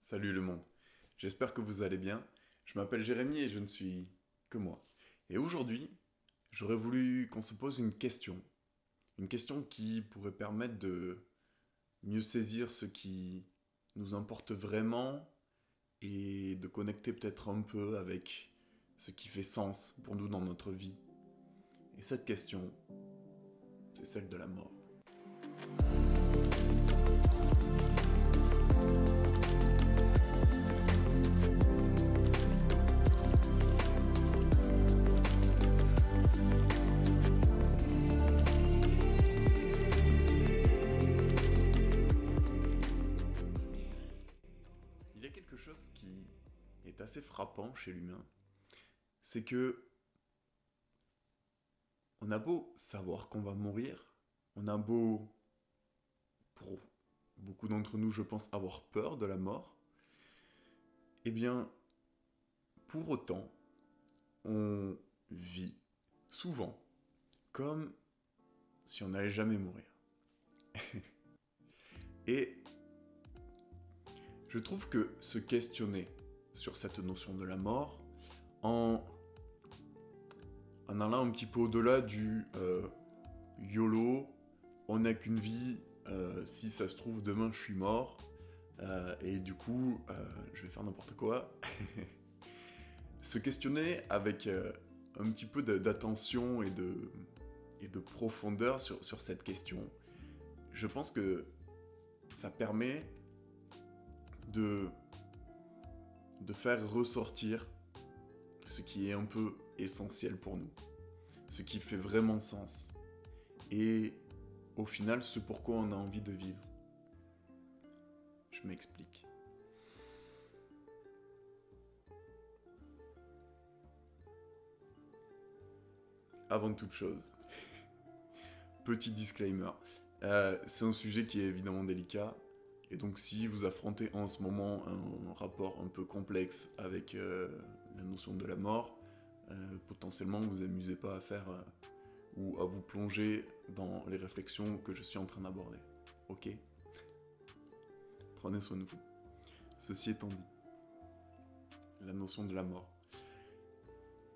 Salut le monde, j'espère que vous allez bien. Je m'appelle Jérémy et je ne suis que moi. Et aujourd'hui, j'aurais voulu qu'on se pose une question qui pourrait permettre de mieux saisir ce qui nous importe vraiment et de connecter peut-être un peu avec ce qui fait sens pour nous dans notre vie. Et cette question, c'est celle de la mort. Il y a quelque chose qui est assez frappant chez l'humain, c'est que on a beau savoir qu'on va mourir, on a beau, pour beaucoup d'entre nous, je pense, avoir peur de la mort, eh bien, pour autant, on vit souvent comme si on n'allait jamais mourir. Et je trouve que se questionner sur cette notion de la mort, en, en allant un petit peu au-delà du YOLO, on n'a qu'une vie, si ça se trouve demain je suis mort, et du coup je vais faire n'importe quoi. Se questionner avec un petit peu d'attention et de profondeur sur cette question, je pense que ça permet de faire ressortir ce qui est un peu essentiel pour nous, ce qui fait vraiment sens, et au final ce pourquoi on a envie de vivre. Je m'explique. Avant toute chose, petit disclaimer, c'est un sujet qui est évidemment délicat, et donc si vous affrontez en ce moment un rapport un peu complexe avec la notion de la mort, potentiellement vous amusez pas à faire ou à vous plonger dans les réflexions que je suis en train d'aborder. Ok? Prenez soin de vous. Ceci étant dit, la notion de la mort.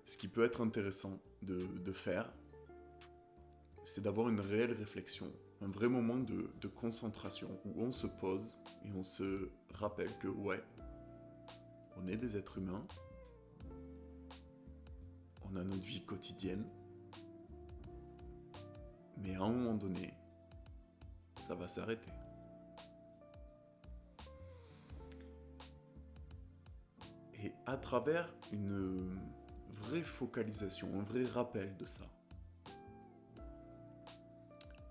Ce qui peut être intéressant de faire, c'est d'avoir une réelle réflexion, un vrai moment de concentration où on se pose et on se rappelle que ouais, on est des êtres humains, on a notre vie quotidienne, mais à un moment donné, ça va s'arrêter. Et à travers une vraie focalisation, un vrai rappel de ça,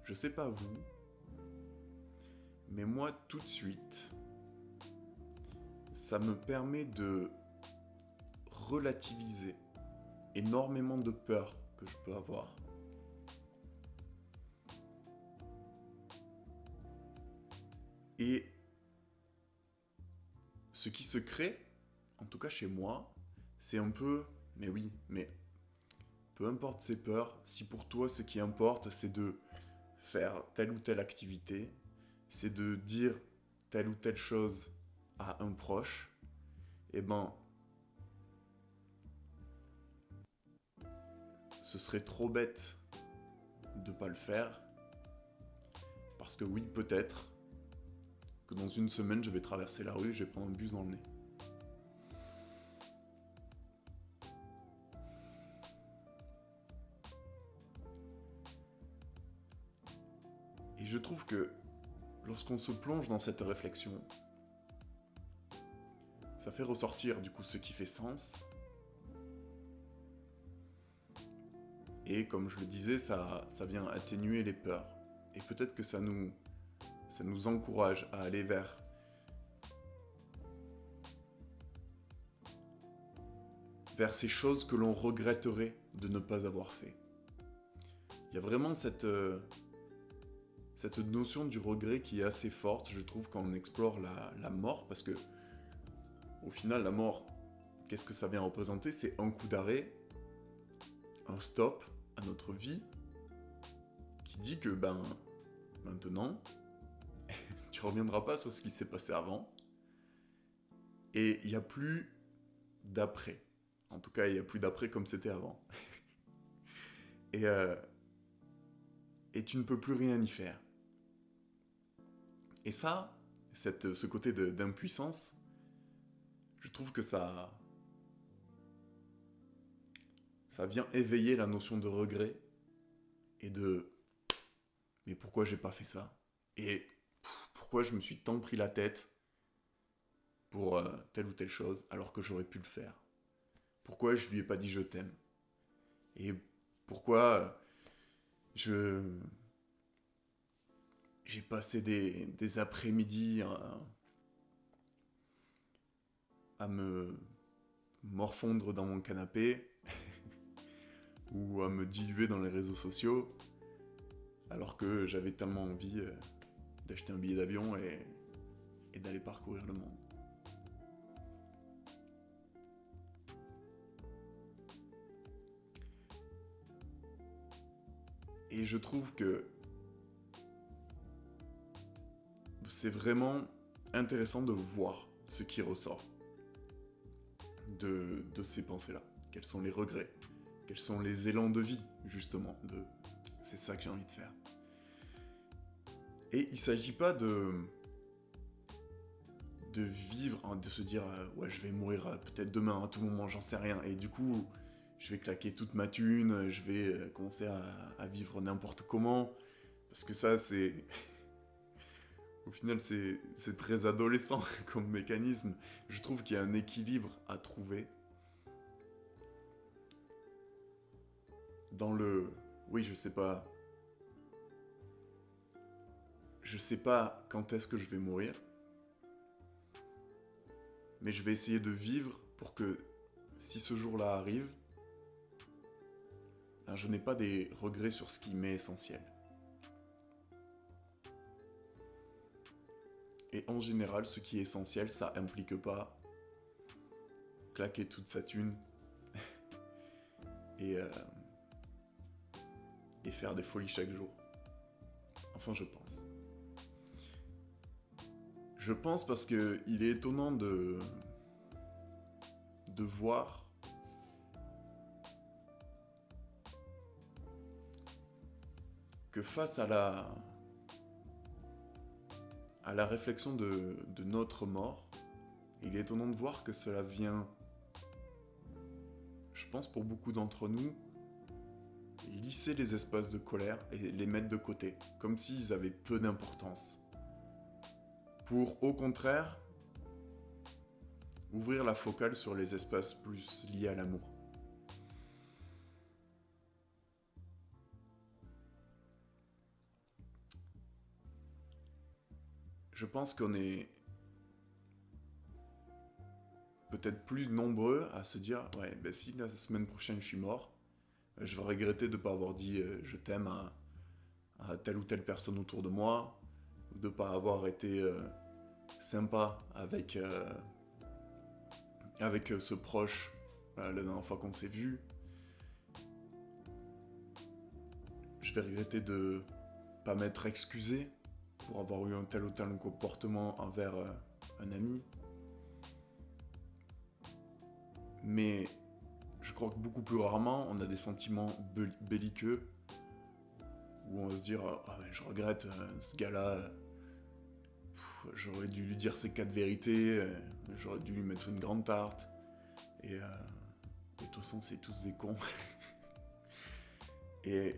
je sais pas vous, mais moi tout de suite, ça me permet de relativiser énormément de peur que je peux avoir. Et ce qui se crée, en tout cas chez moi, c'est un peu, mais oui, mais peu importe ces peurs, si pour toi ce qui importe c'est de faire telle ou telle activité, c'est de dire telle ou telle chose à un proche, eh ben, ce serait trop bête de pas le faire, parce que oui, peut-être que dans une semaine, je vais traverser la rue et je vais prendre un bus dans le nez. Et je trouve que lorsqu'on se plonge dans cette réflexion, ça fait ressortir du coup ce qui fait sens. Et comme je le disais, ça vient atténuer les peurs. Et peut-être que ça nous encourage à aller vers ces choses que l'on regretterait de ne pas avoir fait. Il y a vraiment cette notion du regret qui est assez forte, je trouve, quand on explore la mort, parce que au final, la mort, qu'est-ce que ça vient représenter? C'est un coup d'arrêt, un stop à notre vie, qui dit que, maintenant, tu reviendras pas sur ce qui s'est passé avant, Et il n'y a plus d'après. En tout cas, il n'y a plus d'après comme c'était avant. et, euh, et tu ne peux plus rien y faire. Et ça, ce côté d'impuissance, je trouve que ça vient éveiller la notion de regret et de mais pourquoi j'ai pas fait ça? Et pourquoi je me suis tant pris la tête pour telle ou telle chose alors que j'aurais pu le faire? Pourquoi je lui ai pas dit je t'aime? Et pourquoi je j'ai passé des après-midi à me morfondre dans mon canapé ou à me diluer dans les réseaux sociaux alors que j'avais tellement envie d'acheter un billet d'avion et d'aller parcourir le monde. Et je trouve que c'est vraiment intéressant de voir ce qui ressort de ces pensées-là. Quels sont les regrets? Quels sont les élans de vie, justement, c'est ça que j'ai envie de faire. Et il ne s'agit pas de vivre, de se dire ouais, je vais mourir peut-être demain, à tout moment, j'en sais rien. Et du coup, je vais claquer toute ma thune, je vais commencer à vivre n'importe comment. Parce que ça, c'est... Au final, c'est très adolescent comme mécanisme. Je trouve qu'il y a un équilibre à trouver dans le... Oui, je sais pas quand est-ce que je vais mourir, mais je vais essayer de vivre pour que si ce jour-là arrive, ben, je n'ai pas des regrets sur ce qui m'est essentiel. Et en général, ce qui est essentiel, ça implique pas claquer toute sa thune et faire des folies chaque jour. Enfin, je pense. Je pense parce que il est étonnant de voir que face à la réflexion de notre mort, il est étonnant de voir que cela vient, je pense pour beaucoup d'entre nous, lisser les espaces de colère et les mettre de côté, comme s'ils avaient peu d'importance. Pour, au contraire, ouvrir la focale sur les espaces plus liés à l'amour. Je pense qu'on est peut-être plus nombreux à se dire ouais, ben si la semaine prochaine je suis mort, je vais regretter de ne pas avoir dit je t'aime à telle ou telle personne autour de moi, ou de ne pas avoir été sympa avec ce proche la dernière fois qu'on s'est vu. Je vais regretter de ne pas m'être excusé pour avoir eu un tel ou tel comportement envers un ami. Mais je crois que beaucoup plus rarement, on a des sentiments belliqueux où on va se dire ah, je regrette ce gars-là, j'aurais dû lui dire ses 4 vérités, j'aurais dû lui mettre une grande tarte. Et de toute façon, c'est tous des cons. Et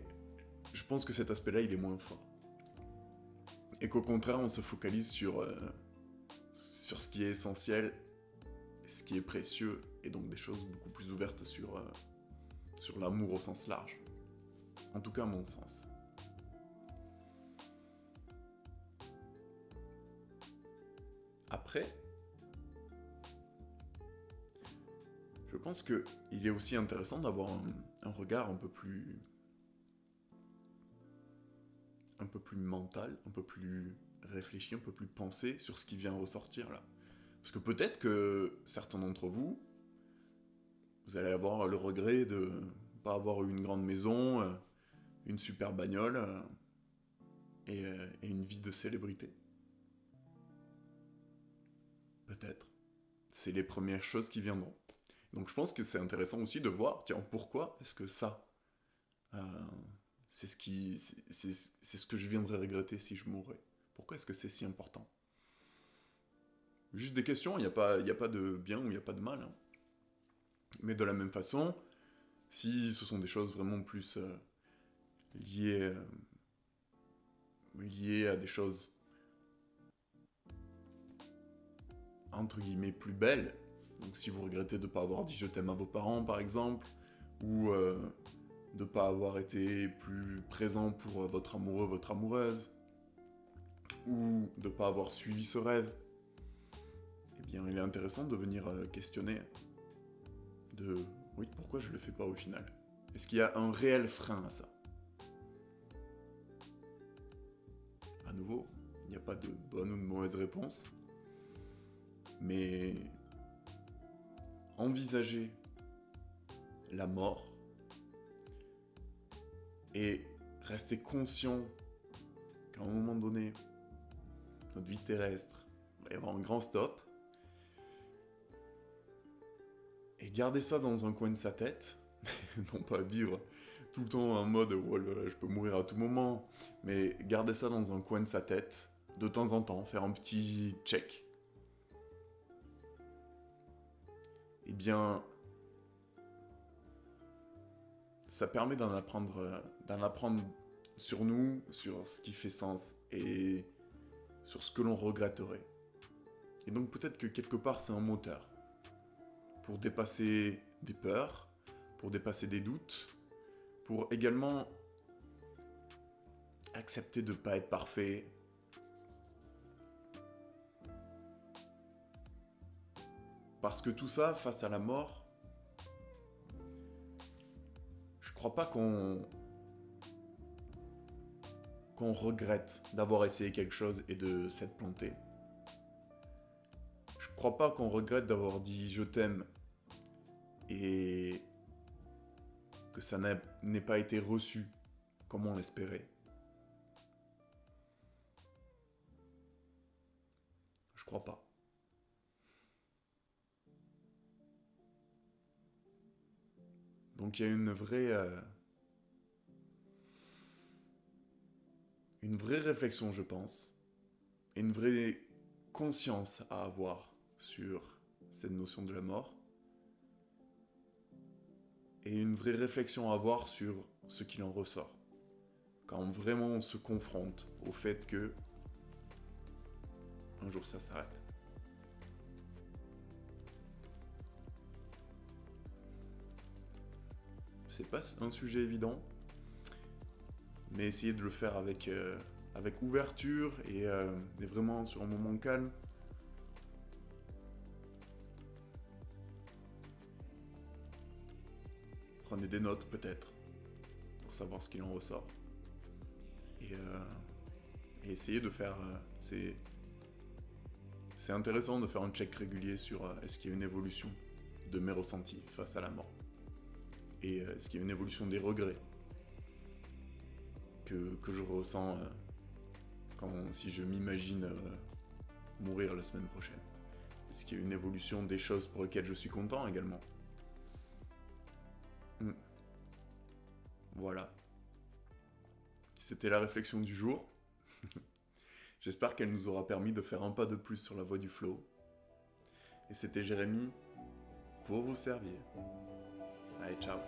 je pense que cet aspect-là, il est moins fort. Et qu'au contraire, on se focalise sur ce qui est essentiel, ce qui est précieux, et donc des choses beaucoup plus ouvertes sur l'amour au sens large. En tout cas, à mon sens. Après, je pense qu'il est aussi intéressant d'avoir un regard un peu plus mental, un peu plus réfléchi, un peu plus pensé sur ce qui vient ressortir là. Parce que peut-être que certains d'entre vous, vous allez avoir le regret de ne pas avoir eu une grande maison, une super bagnole et une vie de célébrité. Peut-être. c'est les premières choses qui viendront. Donc je pense que c'est intéressant aussi de voir, tiens, pourquoi est-ce que ça, euh, c'est ce que je viendrais regretter si je mourrais. Pourquoi est-ce que c'est si important? Juste des questions, il y a pas de bien ou il n'y a pas de mal. Hein. Mais de la même façon, si ce sont des choses vraiment plus liées, liées à des choses entre guillemets plus belles, donc si vous regrettez de ne pas avoir dit je t'aime à vos parents par exemple, ou de ne pas avoir été plus présent pour votre amoureux, votre amoureuse, ou de ne pas avoir suivi ce rêve, eh bien il est intéressant de venir questionner de oui, pourquoi je ne le fais pas au final? Est-ce qu'il y a un réel frein à ça? À nouveau, il n'y a pas de bonne ou de mauvaise réponse, mais envisager la mort et rester conscient qu'à un moment donné, notre vie terrestre va y avoir un grand stop, et garder ça dans un coin de sa tête, non pas vivre tout le temps en mode oh là là, je peux mourir à tout moment, mais garder ça dans un coin de sa tête, de temps en temps, faire un petit check. Eh bien, ça permet d'en apprendre sur nous, sur ce qui fait sens et sur ce que l'on regretterait. Et donc peut-être que quelque part c'est un moteur pour dépasser des peurs, pour dépasser des doutes, pour également accepter de ne pas être parfait. Parce que tout ça, face à la mort, je crois pas qu'on regrette d'avoir essayé quelque chose et de s'être planté. Je crois pas qu'on regrette d'avoir dit je t'aime et que ça n'ait pas été reçu comme on l'espérait. Je crois pas. Donc il y a une vraie réflexion, je pense, et une vraie conscience à avoir sur cette notion de la mort, et une vraie réflexion à avoir sur ce qu'il en ressort. Quand vraiment on se confronte au fait que un jour ça s'arrête. C'est pas un sujet évident, mais essayez de le faire avec ouverture et vraiment sur un moment calme. Prenez des notes peut-être, pour savoir ce qu'il en ressort. Et essayez de faire... c'est intéressant de faire un check régulier sur est-ce qu'il y a une évolution de mes ressentis face à la mort. Et est-ce qu'il y a une évolution des regrets que je ressens si je m'imagine mourir la semaine prochaine. Est-ce qu'il y a une évolution des choses pour lesquelles je suis content également? Voilà. C'était la réflexion du jour. J'espère qu'elle nous aura permis de faire un pas de plus sur la voie du flow. Et c'était Jérémy pour vous servir. Allez, ciao.